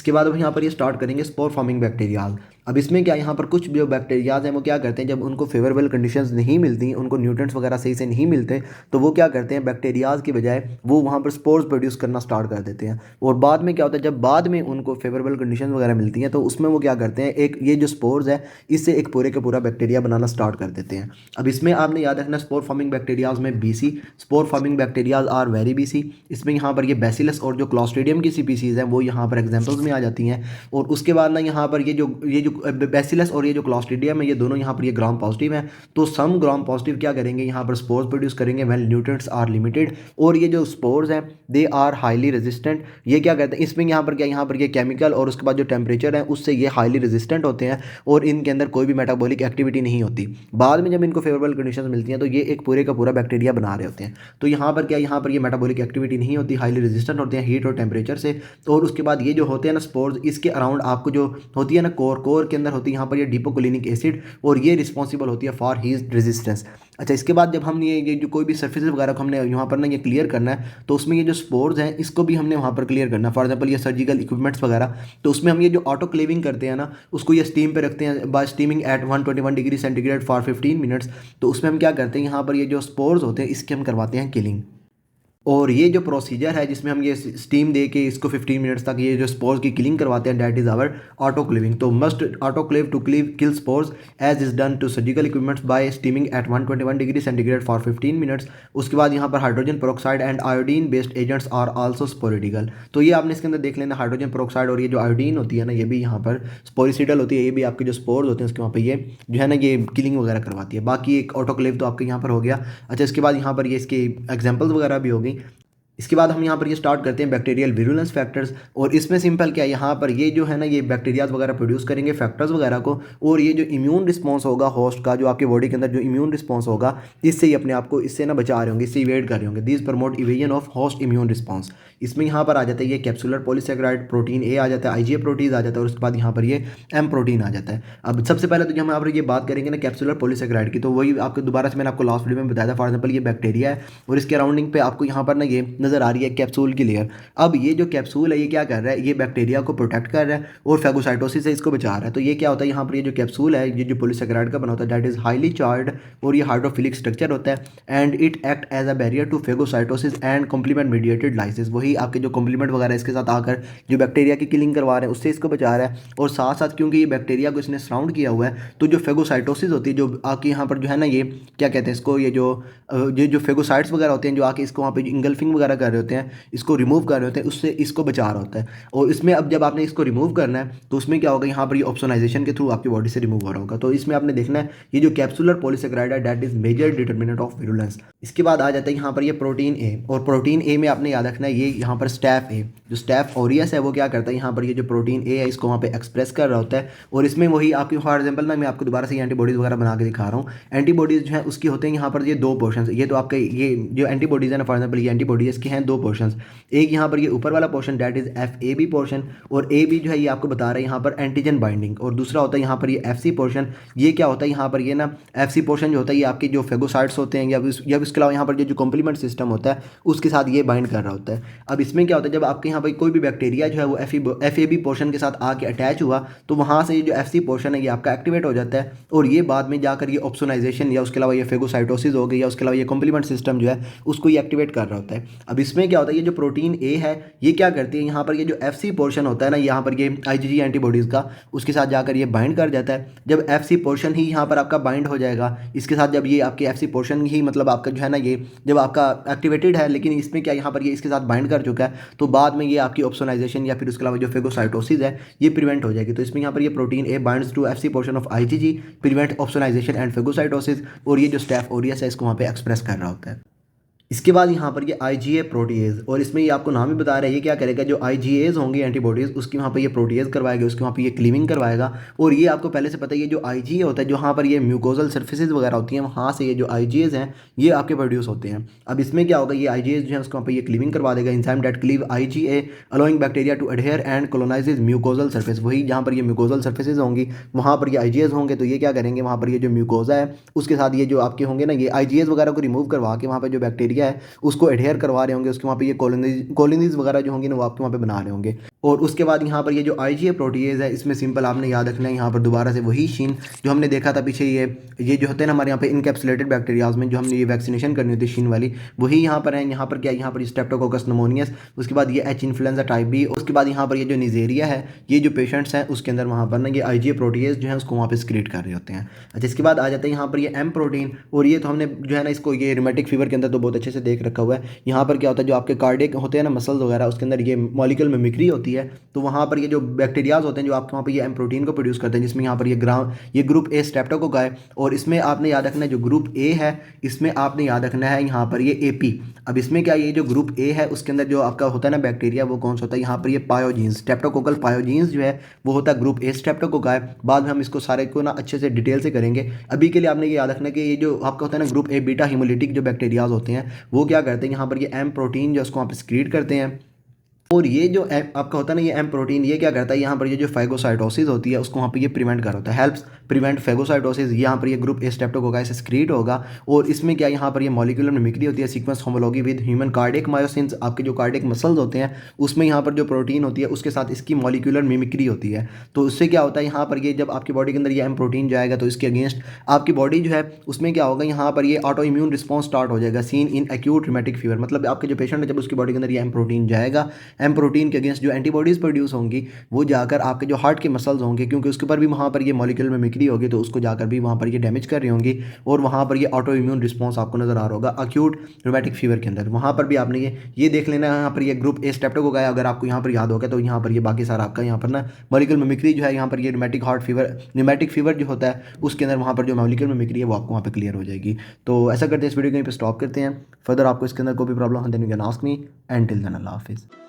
इसके बाद अब यहाँ पर ये स्टार्ट करेंगे स्पोर फॉर्मिंग बैक्टीरियाज। अब इसमें क्या, यहाँ पर कुछ जो बैक्टीरियाज हैं वो क्या करते हैं, जब उनको फेवरेबल कंडीशंस नहीं मिलती, उनको न्यूट्रिएंट्स वगैरह सही से नहीं मिलते, तो वो क्या करते हैं, बैक्टीरियाज की बजाय वो वहाँ पर स्पोर्स प्रोड्यूस करना स्टार्ट कर देते हैं। और बाद में क्या होता है, जब बाद में उनको फेवरेबल कंडीशन वगैरह मिलती हैं तो उसमें वो क्या करते हैं, एक ये जो स्पोर्स है इससे एक पूरे का पूरा बैक्टीरिया बनाना स्टार्ट कर देते हैं। अब इसमें आपने याद रखना, स्पोर फॉर्मिंग बैक्टीरियाज में BC, spore forming bacterias are very BC. इसमें यहाँ पर ये बैसिलस और जो क्लॉस्ट्रिडियम की स्पीसीज हैं वो यहाँ पर एग्जाम्पल्स में आ जाती हैं। और उसके बाद ना यहाँ पर ये जो बैसिलस और ये जो क्लॉस्ट्रिडियम है ये दोनों यहाँ पर ये ग्राम पॉजिटिव हैं। तो सम ग्राम पॉजिटिव क्या करेंगे, यहाँ पर स्पोर्स प्रोड्यूस करेंगे व्हेन न्यूट्रिएंट्स आर लिमिटेड। और ये जो स्पोर्स हैं दे आर हाईली रेजिस्टेंट। ये क्या कहते हैं, इसमें यहाँ पर क्या, यहाँ पर ये केमिकल और उसके बाद जो टेम्परेचर है उससे ये हाईली रेजिस्टेंट होते हैं और इनके अंदर कोई भी मेटाबॉलिक एक्टिविटी नहीं होती। बाद में जब इनको फेवरेबल कंडीशंस मिलती हैं तो ये एक पूरे का पूरा बैक्टीरिया बना रहे होते हैं। तो यहाँ पर क्या, यहाँ पर ये मेटाबॉलिक एक्टिविटी नहीं होती, हाईली रेजिस्टेंट होते हैं हीट और टेम्परेचर से। और उसके बाद ये जो होते हैं ना स्पोर्स, इसके अराउंड आपको जो होती है ना कोर के अंदर होती है यहाँ पर ये डिपोकोलिनिक एसिड, और ये रिस्पॉन्सिबल होती है फॉर हीट रेजिस्टेंस। अच्छा, इसके बाद जब हम ये जो कोई भी सर्फेस वगैरह को हमने यहाँ पर ना ये क्लियर करना है तो उसमें ये जो स्पोर्स हैं इसको भी हमने वहाँ पर क्लियर करना है। फॉर एग्जांपल ये सर्जिकल इक्विपमेंट्स वगैरह, तो उसमें हम ये जो ऑटोक्लेविंग करते हैं ना उसको ये स्टीम पे रखते हैं by steaming at 121 degree centigrade for 15 minutes. तो उसमें हम क्या करते हैं, यहाँ पर ये जो स्पोर्स होते हैं इसके हम करवाते हैं किलिंग। और ये जो प्रोसीजर है जिसमें हम ये स्टीम दे के इसको 15 मिनट्स तक ये जो स्पोर्स की किलिंग करवाते हैं, दैट इज आवर ऑटोक्लेविंग। तो must autoclave to kill spores as is done to surgical equipments by steaming at 121 degree centigrade for 15 minutes. उसके बाद यहाँ पर hydrogen peroxide and iodine based agents are also sporicidal. तो ये आपने इसके अंदर देख लेना, हाइड्रोजन पेरोक्साइड और ये जो आयोडीन होती है ना ये भी यहाँ पर स्पोरिसिडल होती है, ये भी आपके जो स्पोर्स होते हैं उसके वहाँ पर ये जो है ना ये किलिंग वगैरह करवाती है। बाकी एक ऑटोक्लेव तो आपके यहाँ पर हो गया। अच्छा, इसके बाद यहाँ पर ये इसके एग्जाम्पल्स वगैरह भी होगी। इसके बाद हम यहाँ पर ये स्टार्ट करते हैं बैक्टीरियल विरुलेंस फैक्टर्स। और इसमें सिंपल क्या है, यहाँ पर ये जो है ना ये बैक्टीरियाज वगैरह प्रोड्यूस करेंगे फैक्टर्स वगैरह को, और ये जो इम्यून रिस्पॉन्स होगा होस्ट का, जो आपके बॉडी के अंदर जो इम्यून रिस्पॉन्स होगा इससे ही अपने आप को इससे ना बचा रहे होंगे, इससे इवेड कर रहे होंगे। This promote evasion of host immune response. इसमें यहाँ पर आ जाता है ये कैप्सुलर पॉलीसेकेराइड प्रोटीन ए आ जाता है, आईजीए प्रोटीन आ जाता है, और उसके बाद यहाँ पर ये एम प्रोटीन आ जाता है। अब सबसे पहले तो जब हम यहाँ पर ये बात करेंगे ना कैप्सुलर पॉलीसेकेराइड की, तो वही आपको दोबारा से मैंने आपको लास्ट वीडियो में बताया था। फॉर एग्जाम्पल ये बैक्टीरिया है और इसके अराउंडिंग पे आपको यहाँ पर ना ये नजर आ रही है कैप्सूल की लेयर। अब ये जो कैप्सूल है ये क्या कर रहा है, ये बैक्टीरिया को प्रोटेक्ट कर रहा है और फैगोसाइटोसिस से इसको बचा रहा है। तो ये क्या होता है, यहाँ पर ये जो कैप्सूल है ये जो पॉलीसेकेराइड का बना होता है दैट इज हाईली चार्ज और ये हाइड्रोफिलिक स्ट्रक्चर होता है and it act as a barrier to phagocytosis and complement mediated lysis. वही आपके जो कॉम्प्लीमेंट वगैरह इसके साथ आकर जो बैक्टीरिया की किलिंग करवा रहे हैं उससे इसको बचा रहा है। और साथ साथ क्योंकि ये बैक्टीरिया को इसने सराउंड किया हुआ है तो जो फैगोसाइटोसिस होती है, जो आके यहाँ पर जो है ना ये क्या कहते हैं इसको, ये जो फैगोसाइट्स वगैरह होते हैं जो आके इसको वहाँ पे इंगल्फिंग वगैरह कर रहे होते हैं, इसको रिमूव कर रहे होते हैं, उससे इसको बचा रहा होता है। और इसमें अब जब आपने इसको रिमूव करना है तो उसमें क्या होगा, यहाँ पर ये ऑप्सोनाइजेशन के थ्रू आपकी बॉडी से रिमूव हो रहा होगा। तो इसमें आपने देखना है ये जो कैप्सुलर पॉलीसेकेराइड है that is major determinant of virulence. इसके बाद आ जाता है यहाँ पर ये प्रोटीन ए, और प्रोटीन ए में आपने याद रखना है ये यहाँ पर स्टैफ ए, जो स्टैफ ऑरियस है वो क्या करता है, यहाँ पर ये जो प्रोटीन ए है इसको वहाँ पे एक्सप्रेस कर रहा होता है। और इसमें वही आपकी फॉर एग्जाम्पल ना मैं आपको दोबारा से एंटीबॉडीज़ वगैरह बना के दिखा रहा हूँ। एंटीबॉडीज़ जो है उसकी होते हैं यहाँ पर ये दो पोर्शन, ये तो आपके ये जो एंटीबॉडीज़ है ना फॉर एग्जाम्पल ये एंटीबॉडीज़ इसके हैं दो पोर्शन। एक यहाँ पर ये ऊपर वाला portion that is F A B portion, और ए बी जो है ये आपको बता रहा है यहाँ पर एंटीजन बाइंडिंग, और दूसरा होता है यहाँ पर ये एफ सी पोर्शन। ये क्या होता है यहाँ पर ये ना एफ सी पोर्शन जो होता है ये आपके जो फेगोसाइट्स होते हैं या इसके अलावा यहाँ पर जो कॉम्प्लीमेंट सिस्टम होता है उसके साथ ये बाइंड कर रहा होता है। अब इसमें क्या होता है, जब आपके यहाँ पर कोई भी बैक्टीरिया जो है वो एफ ए बी पोर्शन के साथ आके अटैच हुआ तो वहाँ से ये जो एफ सी पोर्शन है ये आपका एक्टिवेट हो जाता है, और ये बाद में जाकर ये ऑप्सोनाइजेशन या उसके अलावा ये फेगोसाइटोसिस हो गई या उसके अलावा ये कॉम्प्लीमेंट सिस्टम जो है उसको ये एक्टिवेट कर रहा होता है। अब इसमें क्या होता है, ये जो प्रोटीन ए है ये क्या करती है, यहाँ पर ये जो एफ सी पोर्शन होता है ना यहाँ पर ये आईजीजी एंटीबॉडीज़ का उसके साथ जाकर ये बाइंड कर जाता है। जब एफ सी पोर्शन ही यहाँ पर आपका बाइंड हो जाएगा इसके साथ, जब ये आपके एफ सी पोर्शन ही मतलब आपका जो है ना ये जब आपका एक्टिवेटेड है, लेकिन इसमें क्या यहाँ पर ये इसके साथ बाइंड कर चुका है, तो बाद में ये आपकी ऑप्सोनाइजेशन या फिर उसके अलावा जो फेगोसाइटोसिस है ये प्रिवेंट हो जाएगी। तो इसमें यहाँ पर ये protein A binds to FC portion of IgG, prevent opsonisation and phagocytosis, और ये जो स्टैफ ओरियस है इसको वहाँ पे एक्सप्रेस कर रहा होता है। इसके बाद यहाँ पर ये आईजीए प्रोटीएज, और इसमें ये आपको नाम ही बता रहा है ये क्या करेगा, जो आईजीएज होंगी एंटीबॉडीज़ उसकी वहाँ पर ये प्रोटीएज करवाएगा, उसके वहाँ पर ये क्लीविंग करवाएगा। और ये आपको पहले से पता है ये जो आईजीए होता है जो वहाँ पर ये म्यूकोजल सर्फेसेज वगैरह होती हैं वहाँ से ये जो आईजीएज हैं ये आपके प्रोड्यूस होते हैं। अब इसमें क्या होगा, ये आईजीएज जो है उसको वहाँ पर ये क्लीविंग करवा देगा, enzyme that cleave IgA allowing bacteria to adhere and colonises mucosal surface. वही जहाँ पर ये म्यूकोजल सर्फेसेज होंगी वहाँ पर ये आईजीएज होंगे, तो ये क्या करेंगे वहाँ पर ये जो म्यूकोजा है उसके साथ ये जो आपके होंगे ना ये आईजीएज वगैरह को रिमूव करवा के वहाँ पर जो बैक्टीरिया है उसको एडहेयर करवा रहे होंगे, उसके वहाँ पे ये कॉलोनीज वगैरह जो होंगी ना वो आपके वहाँ पे बना रहे होंगे। और उसके बाद यहाँ पर ये जो IgA प्रोटीएज है, इसमें सिंपल आपने याद रखना है यहाँ पर दोबारा से वही शीन जो हमने देखा था पीछे, ये जो होते हैं ना हमारे यहाँ पे इनकैप्सुलेटेड बैक्टीरियाज में जो हमने ये वैक्सीनेशन करनी होती है शीन वाली, वही यहाँ पर है। यहाँ पर क्या, यहाँ पर स्ट्रेप्टोकोकस निमोनियस, उसके बाद ये H इन्फ्लुएंजा टाइप बी, उसके बाद यहाँ पर ये जो निजेरिया है, ये जो पेशेंट्स हैं उसके अंदर वहाँ पर ना ये IgA प्रोटीएज जो है उसको वहाँ पर स्क्रीट कर रहे होते हैं। अच्छा, इसके बाद आ जाते हैं यहाँ पर ये M प्रोटीन, और ये तो हमने जो है ना इसको ये रूमेटिक फीवर के अंदर तो बहुत अच्छे से देख रखा हुआ है। यहाँ पर क्या होता है, जो आपके कार्डियक होते हैं ना मसल्स वगैरह, उसके अंदर ये मॉलिक्यूल मिमिक्री होती है, तो वहाँ पर ये जो बैक्टीरियाज होते हैं जो आपके वहाँ पर ये एम प्रोटीन को प्रोड्यूस करते हैं, जिसमें यहाँ पर ये ग्रुप ए स्ट्रेप्टोकोका है, और इसमें आपने याद रखना है जो ग्रुप ए है इसमें आपने याद रखना है यहाँ पर ये AP। अब इसमें क्या, ये जो ग्रुप ए है उसके अंदर जो आपका होता है ना बैक्टीरिया, वो कौन सा होता है, यहाँ पर ये पायोजीन्स, स्ट्रेप्टोकोकल पायोजीन्स जो है वो होता है ग्रुप ए स्ट्रेप्टोकोका है। बाद में हम इसको सारे को ना अच्छे से डिटेल से करेंगे। अभी के लिए आपने ये याद रखना है कि ये जो आपका होता है ना ग्रुप ए बीटा हिमोलिटिक जो बैक्टीरियाज होते हैं वो क्या करते हैं, यहाँ पर ये एम प्रोटीन जो उसको आप स्क्रीट करते हैं, और ये जो आपका होता है ना ये एम प्रोटीन, ये क्या करता है, यहाँ पर ये जो फैगोसाइटोसिस होती है उसको वहाँ पे ये प्रिवेंट कर होता है, हेल्प्स प्रिवेंट फैगोसाइटोसिस। यहाँ पर ये ग्रुप ए स्ट्रेप्टोकोका से स्क्रीट होगा, और इसमें क्या, यहाँ पर ये मॉलिक्यूलर मिमिक्री होती है, sequence homology with human cardiac myosins, आपके जो कार्डियक मसल्स होते हैं उसमें यहाँ पर जो प्रोटीन होती है उसके साथ इसकी मॉलिक्यूलर मिमिक्री होती है। तो उससे क्या होता है, यहाँ पर ये जब आपकी बॉडी के अंदर ये एम प्रोटीन जाएगा तो इसके अगेंस्ट आपकी बॉडी जो है उसमें क्या होगा, यहाँ पर ये ऑटो इम्यून रिस्पॉन्स स्टार्ट हो जाएगा, seen in acute rheumatic fever. मतलब आपके जो पेशेंट है जब उसकी बॉडी के अंदर ये एम प्रोटीन जाएगा, एम प्रोटीन के अगेंस्ट जो एंटीबॉडीज़ प्रोड्यूस होंगी वो जाकर आपके जो हार्ट के मसल्स होंगे, क्योंकि उसके ऊपर भी वहाँ पर ये मॉलिक्यूलर मिमिक्री होगी, तो उसको जाकर भी वहाँ पर ये डैमेज कर रही होंगी, और वहाँ पर ये ऑटो इम्यून रिस्पॉन्स आपको नजर आ रहा होगा अक्यूट रूमेटिक फीवर के अंदर। वहाँ पर भी आपने ये देख लेना है, यहाँ पर ये ग्रुप ए स्ट्रेप्टोकोका है, अगर आपको यहाँ पर याद होगा तो यहाँ पर ये बाकी सारा आपका यहाँ पर ना मॉलिक्यूलर मिमिक्री जो है, यहाँ पर ये rheumatic heart fever pneumatic fever जो होता है उसके अंदर वहाँ पर जो मॉलिक्यूलर मिमिक्री है वो आपको वहाँ पर क्लियर हो जाएगी। तो ऐसा करते हैं, इस वीडियो को यहीं पर स्टॉप करते हैं। फर्दर आपको इसके अंदर कोई भी प्रॉब्लम है then you can ask me, and till then Allah हाफिज़।